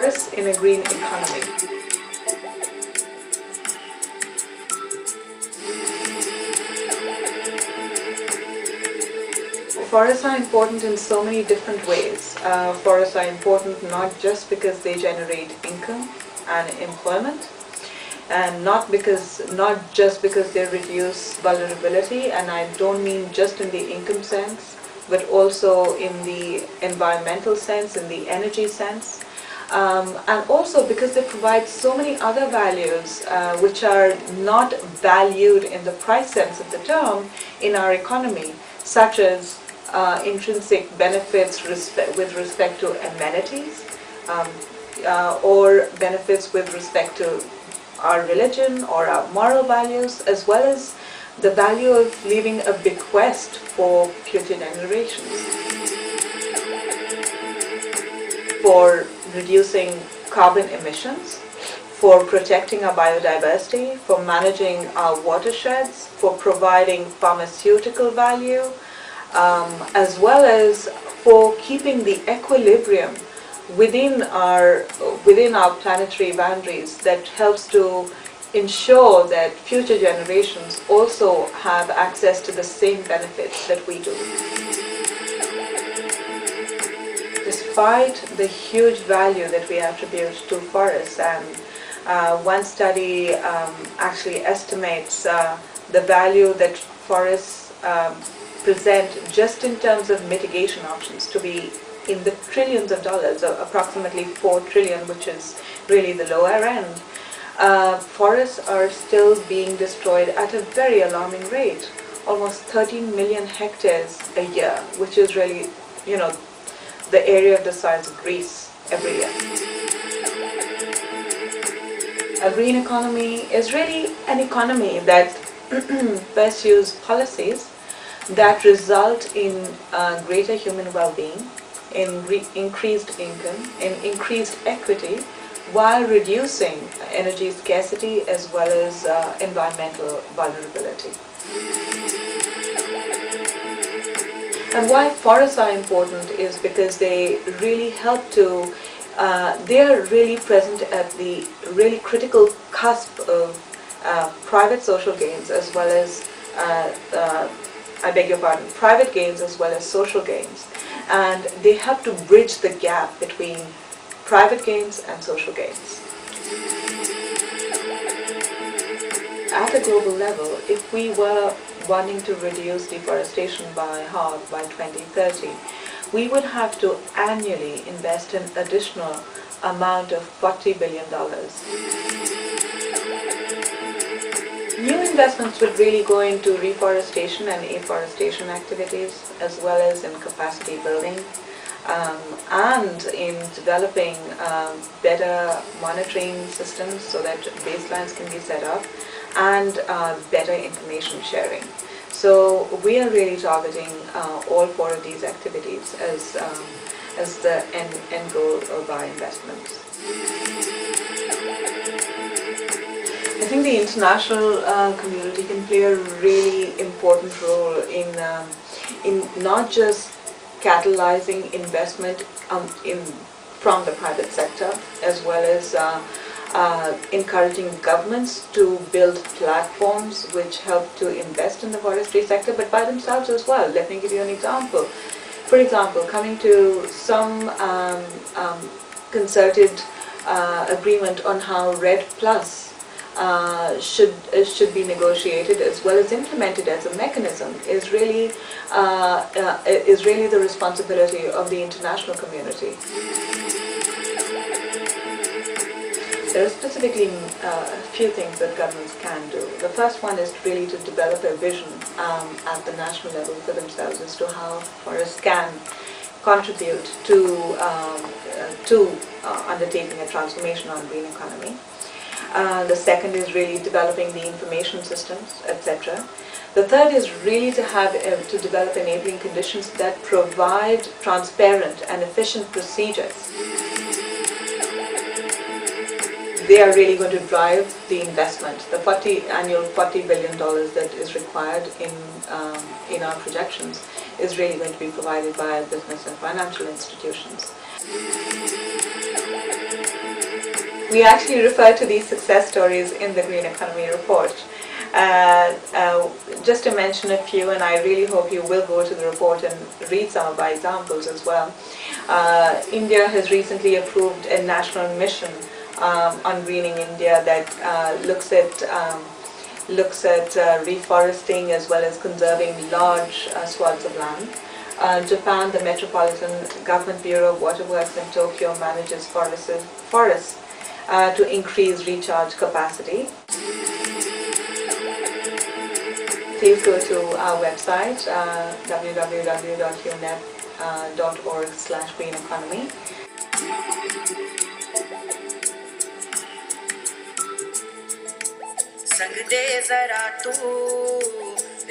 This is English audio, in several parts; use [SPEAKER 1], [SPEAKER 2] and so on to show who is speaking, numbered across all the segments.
[SPEAKER 1] forests in a green economy. Forests are important in so many different ways. Forests are important not just because they generate income and employment, and not just because they reduce vulnerability, and I don't mean just in the income sense, but also in the environmental sense, in the energy sense, and also because they provide so many other values which are not valued in the price sense of the term in our economy, such as intrinsic benefits with respect to amenities, or benefits with respect to our religion or our moral values, as well as the value of leaving a bequest for future generations, for reducing carbon emissions, for protecting our biodiversity, for managing our watersheds, for providing pharmaceutical value, as well as for keeping the equilibrium within our planetary boundaries that helps to ensure that future generations also have access to the same benefits that we do. Despite the huge value that we attribute to forests, and one study actually estimates the value that forests present just in terms of mitigation options to be in the trillions of dollars, approximately 4 trillion, which is really the lower end. Forests are still being destroyed at a very alarming rate, almost 13 million hectares a year, which is really, the area of the size of Greece every year. A green economy is really an economy that pursues policies that result in greater human well-being, in increased income, in increased equity, while reducing energy scarcity as well as environmental vulnerability. And why forests are important is because they really help to, they are really present at the really critical cusp of private social gains as well as, private gains as well as social gains. And they help to bridge the gap between private gains and social gains. At a global level, if we were wanting to reduce deforestation by half by 2030, we would have to annually invest an additional amount of $40 billion. New investments would really go into reforestation and afforestation activities, as well as in capacity building, and in developing better monitoring systems so that baselines can be set up, and better information sharing. So we are really targeting all 4 of these activities as the end goal of our investments. I think the international community can play a really important role in not just catalyzing investment from the private sector, as well as encouraging governments to build platforms which help to invest in the forestry sector, but by themselves as well. Let me give you an example. For example, coming to some concerted agreement on how RED Plus should be negotiated as well as implemented as a mechanism is really the responsibility of the international community. There are specifically a few things that governments can do. The first one is really to develop a vision at the national level for themselves as to how forests can contribute to undertaking a transformation on green economy. The second is really developing the information systems, etc. The third is really to develop enabling conditions that provide transparent and efficient procedures. They are really going to drive the investment. The annual $40 billion that is required in our projections is really going to be provided by business and financial institutions. we actually refer to these success stories in the Green Economy Report. Just to mention a few, and I really hope you will go to the report and read some of our examples as well. India has recently approved a national mission on greening India that looks at reforesting as well as conserving large swaths of land. Japan, the Metropolitan Government Bureau of Waterworks in Tokyo manages forests to increase recharge capacity. Please go to our website www.unep.org/green-economy.
[SPEAKER 2] संग दे जरा तू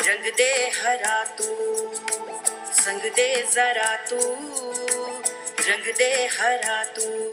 [SPEAKER 2] रंग दे हरा तू संग दे जरा तू रंग दे हरा तू